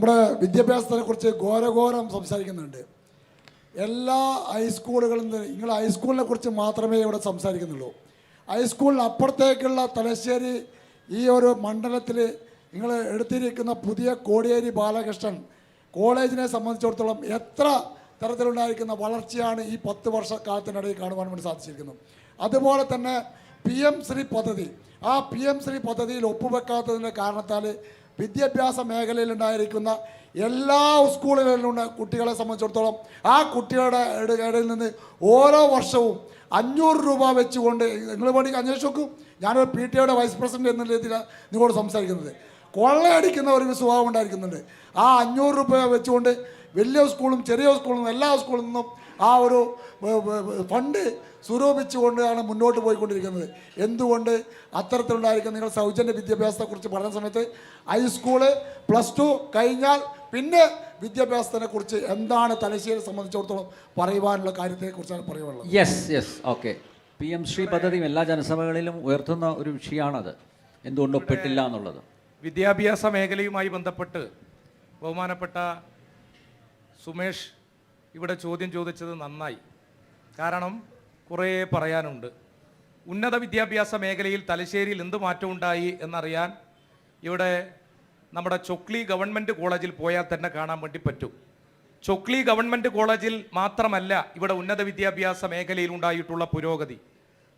നമ്മുടെ വിദ്യാഭ്യാസത്തിനെ കുറിച്ച് ഘോരഘോരം സംസാരിക്കുന്നുണ്ട്. എല്ലാ ഹൈസ്കൂളുകളും നിങ്ങൾ ഹൈസ്കൂളിനെ കുറിച്ച് മാത്രമേ ഇവിടെ സംസാരിക്കുന്നുള്ളൂ. ഹൈസ്കൂളിന് അപ്പുറത്തേക്കുള്ള തലശ്ശേരി ഈ ഒരു മണ്ഡലത്തിൽ നിങ്ങൾ എടുത്തിരിക്കുന്ന പുതിയ കോടിയേരി ബാലകൃഷ്ണൻ കോളേജിനെ സംബന്ധിച്ചിടത്തോളം എത്ര തരത്തിലുണ്ടായിരിക്കുന്ന വളർച്ചയാണ് ഈ 10 വർഷക്കാലത്തിനിടയിൽ കാണുവാൻ വേണ്ടി സാധിച്ചിരിക്കുന്നത്. അതുപോലെ തന്നെ PM ശ്രീ പദ്ധതി, ആ PM ശ്രീ പദ്ധതിയിൽ ഒപ്പുവെക്കാത്തതിൻ്റെ കാരണത്താൽ വിദ്യാഭ്യാസ മേഖലയിൽ ഉണ്ടായിരിക്കുന്ന എല്ലാ സ്കൂളുകളിലുള്ള കുട്ടികളെ സംബന്ധിച്ചിടത്തോളം ആ കുട്ടികളുടെ ഇടയിൽ നിന്ന് ഓരോ വർഷവും 500 രൂപ വെച്ചുകൊണ്ട് നിങ്ങൾ വേണ്ടി അന്വേഷിച്ച് നോക്കും. ഞാനൊരു PTAയുടെ വൈസ് പ്രസിഡന്റ് എന്ന രീതിയിലാണ് നിങ്ങളോട് സംസാരിക്കുന്നത്. കൊള്ളയടിക്കുന്ന ഒരു സ്വഭാവം ഉണ്ടായിരിക്കുന്നുണ്ട്. ആ 500 രൂപ വെച്ചുകൊണ്ട് വലിയ സ്കൂളും ചെറിയ സ്കൂളും എല്ലാ സ്കൂളിൽ നിന്നും ആ ഒരു ഫണ്ട് സ്വരൂപിച്ചുകൊണ്ടാണ് മുന്നോട്ട് പോയിക്കൊണ്ടിരിക്കുന്നത്. എന്തുകൊണ്ട് അത്തരത്തിലുണ്ടായിരിക്കുന്ന നിങ്ങൾ സൗജന്യ വിദ്യാഭ്യാസത്തെക്കുറിച്ച് പറയുന്ന സമയത്ത് ഹൈസ്കൂള് +2 കഴിഞ്ഞാൽ പിന്നെ വിദ്യാഭ്യാസത്തിനെ കുറിച്ച് എന്താണ് തലശ്ശേരിയെ സംബന്ധിച്ചിടത്തോളം പറയുവാനുള്ള കാര്യത്തെക്കുറിച്ചാണ് പറയുവാനുള്ളത്? Yes okay. PM ശ്രീ പദ്ധതിയും എല്ലാ ജനസഭകളിലും ഉയർത്തുന്ന ഒരു വിഷയമാണത്. എന്തുകൊണ്ട് ഒപ്പിട്ടില്ല എന്നുള്ളത്. വിദ്യാഭ്യാസ മേഖലയുമായി ബന്ധപ്പെട്ട് ബഹുമാനപ്പെട്ട സുമേഷ് ഇവിടെ ചോദ്യം ചോദിച്ചത് നന്നായി. കാരണം കുറേ പറയാനുണ്ട്. ഉന്നത വിദ്യാഭ്യാസ മേഖലയിൽ തലശ്ശേരിയിൽ എന്ത് മാറ്റമുണ്ടായി എന്നറിയാൻ ഇവിടെ നമ്മുടെ ചൊക്ലി ഗവൺമെൻറ് കോളേജിൽ പോയാൽ തന്നെ കാണാൻ വേണ്ടി പറ്റും. ചൊക്ലി ഗവൺമെൻറ് കോളേജിൽ മാത്രമല്ല ഇവിടെ ഉന്നത വിദ്യാഭ്യാസ മേഖലയിൽ ഉണ്ടായിട്ടുള്ള പുരോഗതി.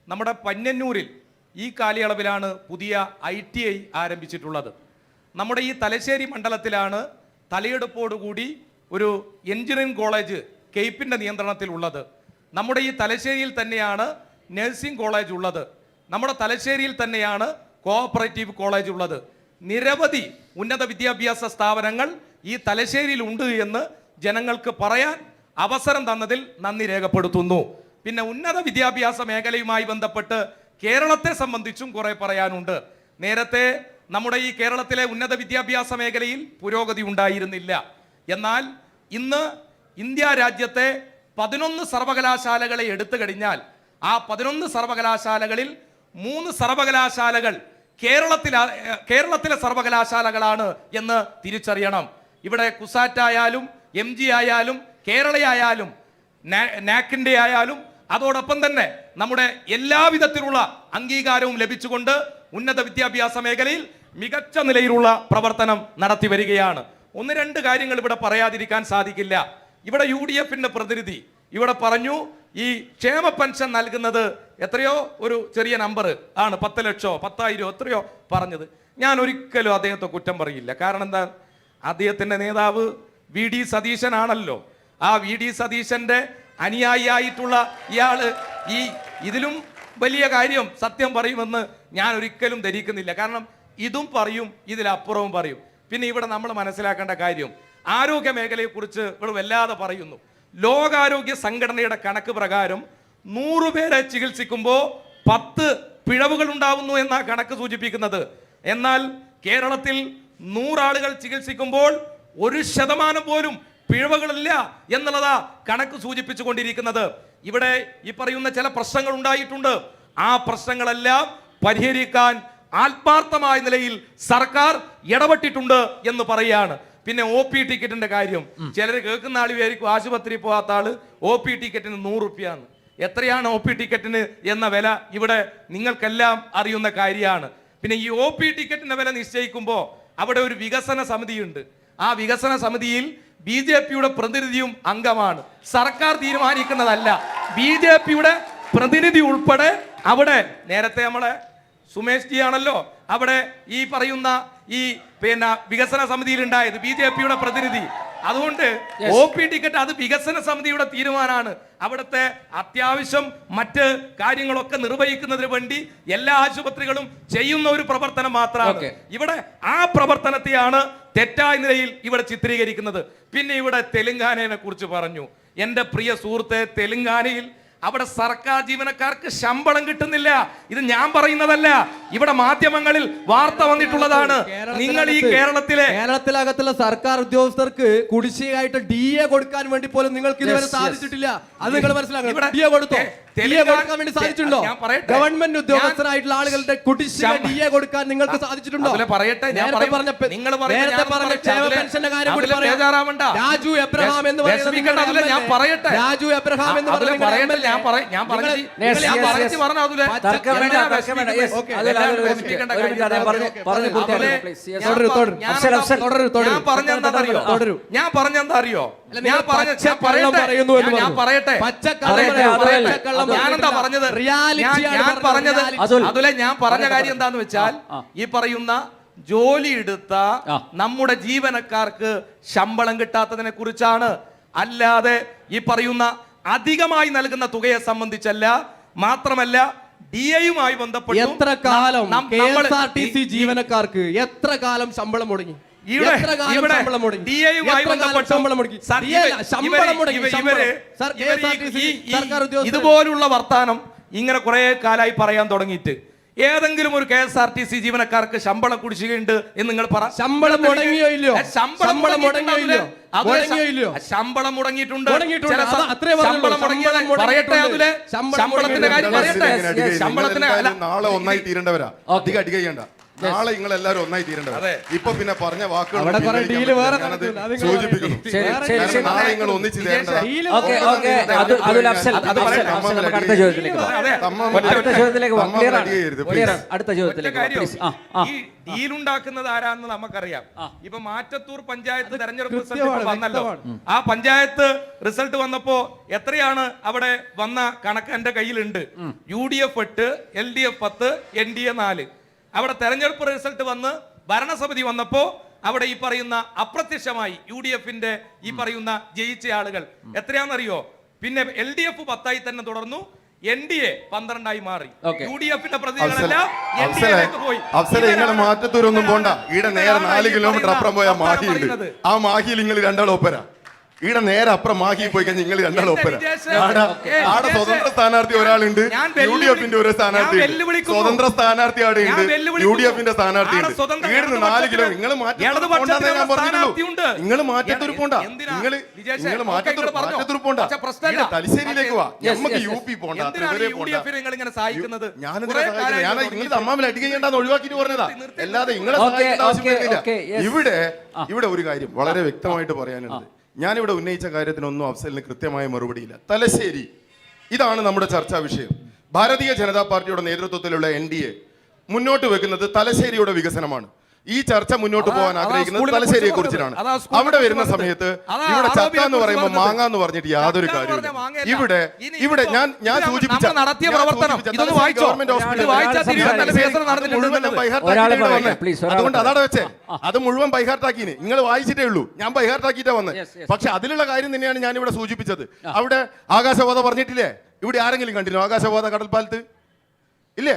നമ്മുടെ പന്ന്യന്നൂരിൽ ഈ കാലയളവിലാണ് പുതിയ ITI ആരംഭിച്ചിട്ടുള്ളത്. നമ്മുടെ ഈ തലശ്ശേരി മണ്ഡലത്തിലാണ് തലയെടുപ്പോടുകൂടി ഒരു എഞ്ചിനീയറിംഗ് കോളേജ് കെയ്പ്പിൻ്റെ നിയന്ത്രണത്തിലുള്ളത്. നമ്മുടെ ഈ തലശ്ശേരിയിൽ തന്നെയാണ് നഴ്സിംഗ് കോളേജ് ഉള്ളത്. നമ്മുടെ തലശ്ശേരിയിൽ തന്നെയാണ് കോഓപ്പറേറ്റീവ് കോളേജ് ഉള്ളത്. നിരവധി ഉന്നത വിദ്യാഭ്യാസ സ്ഥാപനങ്ങൾ ഈ തലശ്ശേരിയിൽ ഉണ്ട് എന്ന് ജനങ്ങൾക്ക് പറയാൻ അവസരം തന്നതിൽ നന്ദി രേഖപ്പെടുത്തുന്നു. പിന്നെ ഉന്നത വിദ്യാഭ്യാസ മേഖലയുമായി ബന്ധപ്പെട്ട് കേരളത്തെ സംബന്ധിച്ചും കുറെ പറയാനുണ്ട്. നേരത്തെ നമ്മുടെ ഈ കേരളത്തിലെ ഉന്നത വിദ്യാഭ്യാസ മേഖലയിൽ പുരോഗതി ഉണ്ടായിരുന്നില്ല. എന്നാൽ ഇന്ന് ഇന്ത്യ രാജ്യത്തെ 11 സർവകലാശാലകളെ എടുത്തു കഴിഞ്ഞാൽ ആ 11 സർവകലാശാലകളിൽ 3 സർവകലാശാലകൾ കേരളത്തിലെ സർവകലാശാലകളാണ് എന്ന് തിരിച്ചറിയണം. ഇവിടെ കുസാറ്റ് ആയാലും MG ആയാലും കേരളയായാലും നാക്കിൻ്റെ ആയാലും അതോടൊപ്പം തന്നെ നമ്മുടെ എല്ലാവിധത്തിലുള്ള അംഗീകാരവും ലഭിച്ചുകൊണ്ട് ഉന്നത വിദ്യാഭ്യാസ മേഖലയിൽ മികച്ച നിലയിലുള്ള പ്രവർത്തനം നടത്തി വരികയാണ്. 1-2 കാര്യങ്ങൾ ഇവിടെ പറയാതിരിക്കാൻ സാധിക്കില്ല. ഇവിടെ UDFന്റെ പ്രതിനിധി ഇവിടെ പറഞ്ഞു ഈ ക്ഷേമ പെൻഷൻ നൽകുന്നത് എത്രയോ ഒരു ചെറിയ നമ്പർ ആണ്, 10 ലക്ഷമോ 10,000 എത്രയോ പറഞ്ഞത്. ഞാൻ ഒരിക്കലും അദ്ദേഹത്തെ കുറ്റം പറയില്ല. കാരണം എന്താ, അദ്ദേഹത്തിൻ്റെ നേതാവ് VD സതീശനാണല്ലോ. ആ VD സതീശന്റെ അനുയായിയായിട്ടുള്ള ഇയാള് ഇതിലും വലിയ കാര്യം സത്യം പറയുമെന്ന് ഞാൻ ഒരിക്കലും ധരിക്കുന്നില്ല. കാരണം ഇതും പറയും, ഇതിലപ്പുറവും പറയും. പിന്നെ ഇവിടെ നമ്മൾ മനസ്സിലാക്കേണ്ട കാര്യം, ആരോഗ്യ മേഖലയെക്കുറിച്ച് ഇവിടെ വല്ലാതെ പറയുന്നു. ലോകാരോഗ്യ സംഘടനയുടെ കണക്ക് പ്രകാരം 100 പേരെ ചികിത്സിക്കുമ്പോൾ 10 പിഴവുകൾ ഉണ്ടാവുന്നു എന്നാ കണക്ക് സൂചിപ്പിക്കുന്നത്. എന്നാൽ കേരളത്തിൽ 100 ആളുകൾ ചികിത്സിക്കുമ്പോൾ 1% പോലും പിഴവുകളില്ല എന്നുള്ളതാ കണക്ക് സൂചിപ്പിച്ചു കൊണ്ടിരിക്കുന്നത്. ഇവിടെ ഈ പറയുന്ന ചില പ്രശ്നങ്ങൾ ഉണ്ടായിട്ടുണ്ട്. ആ പ്രശ്നങ്ങളെല്ലാം പരിഹരിക്കാൻ ആത്മാർത്ഥമായ നിലയിൽ സർക്കാർ ഇടപെട്ടിട്ടുണ്ട് എന്ന് പറയുകയാണ്. പിന്നെ OP ടിക്കറ്റിന്റെ കാര്യം ചിലർ കേൾക്കുന്ന ആൾ വിചാരിക്കും ആശുപത്രി പോകാത്ത ആള് OP ടിക്കറ്റിന് 100 രൂപയാണ്. എത്രയാണ് OP ടിക്കറ്റിന് എന്ന വില ഇവിടെ നിങ്ങൾക്കെല്ലാം അറിയുന്ന കാര്യമാണ്. പിന്നെ ഈ OP ടിക്കറ്റിന്റെ വില നിശ്ചയിക്കുമ്പോൾ അവിടെ ഒരു വികസന സമിതിയുണ്ട്. ആ വികസന സമിതിയിൽ BJPയുടെ പ്രതിനിധിയും അംഗമാണ്. സർക്കാർ തീരുമാനിക്കുന്നതല്ല. BJPയുടെ പ്രതിനിധി ഉൾപ്പെടെ അവിടെ നേരത്തെ നമ്മളെ സുമേഷ് ജി ആണല്ലോ അവിടെ ഈ പറയുന്ന വികസന സമിതിയിൽ ഉണ്ടായത് BJPയുടെ പ്രതിനിധി. അതുകൊണ്ട് OP ടിക്കറ്റ് അത് വികസന സമിതിയുടെ തീരുമാനമാണ്. അവിടുത്തെ അത്യാവശ്യം മറ്റ് കാര്യങ്ങളൊക്കെ നിർവഹിക്കുന്നതിന് വേണ്ടി എല്ലാ ആശുപത്രികളും ചെയ്യുന്ന ഒരു പ്രവർത്തനം മാത്രമാണ്. ഇവിടെ ആ പ്രവർത്തനത്തെയാണ് തെറ്റായ നിലയിൽ ഇവിടെ ചിത്രീകരിക്കുന്നത്. പിന്നെ ഇവിടെ തെലങ്കാനയെ കുറിച്ച് പറഞ്ഞു. എൻ്റെ പ്രിയ സുഹൃത്തെ, തെലങ്കാനയിൽ അവിടെ സർക്കാർ ജീവനക്കാർക്ക് ശമ്പളം കിട്ടുന്നില്ല. ഇത് ഞാൻ പറയുന്നതല്ല, ഇവിടെ മാധ്യമങ്ങളിൽ വാർത്ത വന്നിട്ടുള്ളതാണ്. നിങ്ങൾ ഈ കേരളത്തിലകത്തുള്ള സർക്കാർ ഉദ്യോഗസ്ഥർക്ക് കുടിശ്ശികയായിട്ട് DA കൊടുക്കാൻ വേണ്ടി പോലും നിങ്ങൾക്ക് ഇതുവരെ സാധിച്ചിട്ടില്ല. അത് നിങ്ങൾ മനസ്സിലാക്കണം. DA കൊടുത്തോ? DA കൊടുക്കാൻ വേണ്ടി സാധിച്ചിട്ടുണ്ടോ? ഗവൺമെന്റ് ഉദ്യോഗസ്ഥരായിട്ടുള്ള ആളുകളുടെ കുടിശ്ശിക DA കൊടുക്കാൻ നിങ്ങൾക്ക് സാധിച്ചിട്ടുണ്ടോ? പറയട്ടെ, നേരത്തെ പറഞ്ഞ ക്ഷേമ പെൻഷന്റെ കാര്യം കൂടി പറയാം. രാജു എബ്രഹാം എന്ന് പറയുന്നത് ഞാൻ പറയട്ടെ, രാജു എബ്രഹാം എന്ന് പറയുന്നത് ഞാൻ പറഞ്ഞെന്താ അറിയോ? ഞാനെന്താ പറഞ്ഞത്? അതുലെ ഞാൻ പറഞ്ഞ കാര്യം എന്താന്ന് വെച്ചാൽ, ഈ പറയുന്ന ജോലി എടുത്ത നമ്മുടെ ജീവനക്കാർക്ക് ശമ്പളം കിട്ടാത്തതിനെ കുറിച്ചാണ്. അല്ലാതെ ഈ പറയുന്ന അധികമായി നൽകുന്ന തുകയെ സംബന്ധിച്ചല്ല. മാത്രമല്ല DAയുമായി ബന്ധപ്പെട്ട് എത്ര കാലം KSRTC ജീവനക്കാർക്ക് എത്ര കാലം ശമ്പളം മുടങ്ങി? ഇതുപോലുള്ള വർത്താനം ഇങ്ങനെ കുറെ കാലായി പറയാൻ തുടങ്ങിയിട്ട് ഏതെങ്കിലും ഒരു KSRTC ജീവനക്കാർക്ക് ശമ്പളം കുടിശ്ശികയുണ്ട് എന്ന് നിങ്ങൾ പറ. ശമ്പളം മുടങ്ങിയോ ഇല്ലയോ? ശമ്പളം മുടങ്ങിയിട്ടുണ്ട്. പറയട്ടെ, അതിലെ ശമ്പളത്തിന്റെ കാര്യം പറയട്ടെ. ശമ്പളത്തിന് നാളെ ഒന്നായി തീരേണ്ടവരാ, അധികം അടിക്കുക ചെയ്യണ്ട. നാളെ നിങ്ങൾ എല്ലാവരും ഒന്നായി തീരേണ്ടത്. ഇപ്പൊ പിന്നെ പറഞ്ഞ വാക്കുകൾ സൂചിപ്പിക്കുന്നു. നാളെ നിങ്ങൾ ഒന്നിച്ച് ഡീലുണ്ടാക്കുന്നത് ആരാന്ന് നമുക്കറിയാം. ഇപ്പൊ മാറ്റത്തൂർ പഞ്ചായത്ത് തെരഞ്ഞെടുപ്പ് റിസൾട്ട് വന്നല്ലോ. ആ പഞ്ചായത്ത് റിസൾട്ട് വന്നപ്പോ എത്രയാണ് അവിടെ വന്ന കണക്ക് എന്റെ കയ്യിലുണ്ട്. UDF 8, LDF 10, NDA 4. അവിടെ തെരഞ്ഞെടുപ്പ് റിസൾട്ട് വന്ന് ഭരണസമിതി വന്നപ്പോ അവിടെ ഈ പറയുന്ന അപ്രത്യക്ഷമായി UDFന്റെ ഈ പറയുന്ന ജയിച്ച ആളുകൾ എത്രയാണെന്നറിയോ? പിന്നെ LDF 10 തന്നെ തുടർന്നു, NDA 12 മാറി. UDFന്റെ പ്രതിനിധികളെല്ലാം NDAയിലേക്ക് പോയി. മാറ്റത്തൂരൊന്നും പോണ്ട, ഈടെ നേരെ 4 കിലോമീറ്റർ അപ്പുറം പോയാൽ മാഹിയുണ്ട്. ആ മാഹിയിൽ നിങ്ങൾ രണ്ടാളും ഒപ്പരാ. ഈടെ നേരെ അപ്പുറം മാഹി പോയി കഴിഞ്ഞാൽ നിങ്ങൾ രണ്ടാളും ഒപ്പര. ആടെ സ്വതന്ത്ര സ്ഥാനാർത്ഥി ഒരാളുണ്ട്, UDFന്റെ ഒരു സ്ഥാനാർത്ഥി, സ്വതന്ത്ര സ്ഥാനാർത്ഥി അവിടെ ഉണ്ട്, UDFന്റെ സ്ഥാനാർത്ഥി ഉണ്ട്. ഈടുന്ന് 4 കിലോ നിങ്ങൾ മാറ്റത്തൂർ പോണ്ട, നിങ്ങൾ മാറ്റത്തൂർ പോണ്ട, തലശ്ശേരിയിലേക്ക് വാ. നമുക്ക് UP പോണ്ട, നിങ്ങൾ അമ്മാവിൽ അടിക്കുക ചെയ്യണ്ടെന്ന് ഒഴിവാക്കിട്ട് പറഞ്ഞതാ. അല്ലാതെ നിങ്ങളെ ഇവിടെ ഒരു കാര്യം വളരെ വ്യക്തമായിട്ട് പറയാനുള്ളത്. ഞാനിവിടെ ഉന്നയിച്ച കാര്യത്തിനൊന്നും അഫ്സലിന് കൃത്യമായ മറുപടിയില്ല. തലശ്ശേരി, ഇതാണ് നമ്മുടെ ചർച്ചാ വിഷയം. ഭാരതീയ ജനതാ പാർട്ടിയുടെ നേതൃത്വത്തിലുള്ള NDA മുന്നോട്ട് വെക്കുന്നത് തലശ്ശേരിയുടെ വികസനമാണ്. ഈ ചർച്ച മുന്നോട്ട് പോകാൻ ആഗ്രഹിക്കുന്നത് തലശ്ശേരിയെ കുറിച്ചിട്ടാണ്. അവിടെ വരുന്ന സമയത്ത് ഇവിടെ ചക്ക എന്ന് പറയുമ്പോൾ മാങ്ങ എന്ന് പറഞ്ഞിട്ട് യാതൊരു കാര്യമില്ല. ഇവിടെ ഞാൻ സൂചിപ്പിച്ച അതുകൊണ്ട് അതാണ് വെച്ചേ, അത് മുഴുവൻ ബൈഹാർട്ടാക്കിന് നിങ്ങൾ വായിച്ചിട്ടേ ഉള്ളൂ. ഞാൻ ബൈഹാർട്ടാക്കിയിട്ടാ വന്നത്. പക്ഷെ അതിലുള്ള കാര്യം തന്നെയാണ് ഞാൻ ഇവിടെ സൂചിപ്പിച്ചത്. അവിടെ ആകാശപാത പറഞ്ഞിട്ടില്ലേ? ഇവിടെ ആരെങ്കിലും കണ്ടിരുന്നു ആകാശപാത? കടൽപ്പാലത്ത് ഇല്ലേ?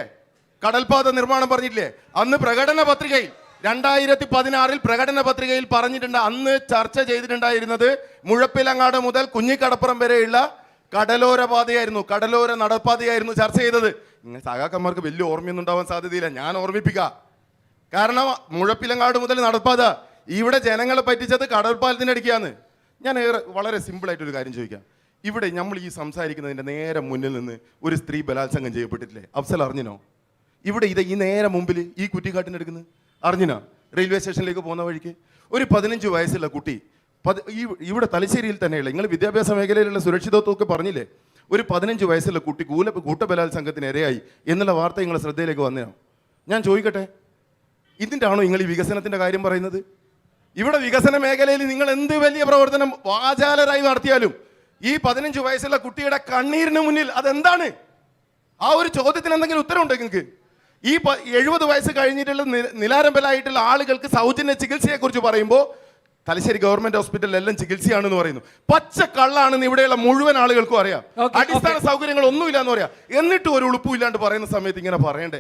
കടൽപാത നിർമ്മാണം പറഞ്ഞിട്ടില്ലേ? അന്ന് പ്രകടന പത്രികയിൽ 2016 പ്രകടന പത്രികയിൽ പറഞ്ഞിട്ടുണ്ട്. അന്ന് ചർച്ച ചെയ്തിട്ടുണ്ടായിരുന്നത് മുഴപ്പിലങ്ങാട് മുതൽ കുഞ്ഞിക്കടപ്പുറം വരെയുള്ള കടലോര പാതയായിരുന്നു, കടലോര നടപ്പാതയായിരുന്നു ചർച്ച ചെയ്തത്. ഇങ്ങനെ സഹാക്കന്മാർക്ക് വലിയ ഓർമ്മയൊന്നും ഉണ്ടാവാൻ സാധ്യതയില്ല. ഞാൻ ഓർമ്മിപ്പിക്കാം. കാരണം മുഴപ്പിലങ്ങാട് മുതൽ നടപ്പാത, ഇവിടെ ജനങ്ങളെ പറ്റിച്ചത് കടൽപ്പാലത്തിൻ്റെ അടുക്കാന്ന്. ഞാൻ വളരെ സിമ്പിളായിട്ടൊരു കാര്യം ചോദിക്കാം. ഇവിടെ നമ്മൾ ഈ സംസാരിക്കുന്നതിൻ്റെ നേരെ മുന്നിൽ നിന്ന് ഒരു സ്ത്രീ ബലാത്സംഗം ചെയ്യപ്പെട്ടിട്ടില്ലേ? അഫ്സൽ അറിഞ്ഞിനോ? ഇവിടെ ഈ നേരെ മുമ്പിൽ ഈ കുറ്റിക്കാട്ടിനെടുക്കുന്നത് അറിഞ്ഞിനാ? റെയിൽവേ സ്റ്റേഷനിലേക്ക് പോകുന്ന വഴിക്ക് ഒരു 15 വയസ്സുള്ള കുട്ടി, ഇവിടെ തലശ്ശേരിയിൽ തന്നെയുള്ള, നിങ്ങൾ വിദ്യാഭ്യാസ മേഖലയിലുള്ള സുരക്ഷിതത്വമൊക്കെ പറഞ്ഞില്ലേ? ഒരു 15 വയസ്സുള്ള കുട്ടി കൂട്ടബലാത്സംഗത്തിന് ഇരയായി എന്നുള്ള വാർത്ത നിങ്ങളുടെ ശ്രദ്ധയിലേക്ക് വന്നോ? ഞാൻ ചോദിക്കട്ടെ, ഇതിൻ്റെ ആണോ നിങ്ങൾ ഈ വികസനത്തിൻ്റെ കാര്യം പറയുന്നത്? ഇവിടെ വികസന മേഖലയിൽ നിങ്ങൾ എന്ത് വലിയ പ്രവർത്തനം വാചാലരായി നടത്തിയാലും ഈ 15 വയസ്സുള്ള കുട്ടിയുടെ കണ്ണീരിന് മുന്നിൽ അതെന്താണ്? ആ ഒരു ചോദ്യത്തിന് എന്തെങ്കിലും ഉത്തരവുണ്ടോ നിങ്ങൾക്ക്? ഈ 70 വയസ്സ് കഴിഞ്ഞിട്ടുള്ള നിലാരംബലായിട്ടുള്ള ആളുകൾക്ക് സൗജന്യ ചികിത്സയെക്കുറിച്ച് പറയുമ്പോൾ തലശ്ശേരി ഗവൺമെന്റ് ഹോസ്പിറ്റലിൽ എല്ലാം ചികിത്സയാണെന്ന് പറയുന്നു. പച്ച കള്ളാണെന്ന് ഇവിടെയുള്ള മുഴുവൻ ആളുകൾക്കും അറിയാം. അടിസ്ഥാന സൗകര്യങ്ങൾ ഒന്നുമില്ല എന്ന് പറയാം. എന്നിട്ടും ഒരു ഉളുപ്പും ഇല്ലാണ്ട് പറയുന്ന സമയത്ത് ഇങ്ങനെ പറയണ്ടേ?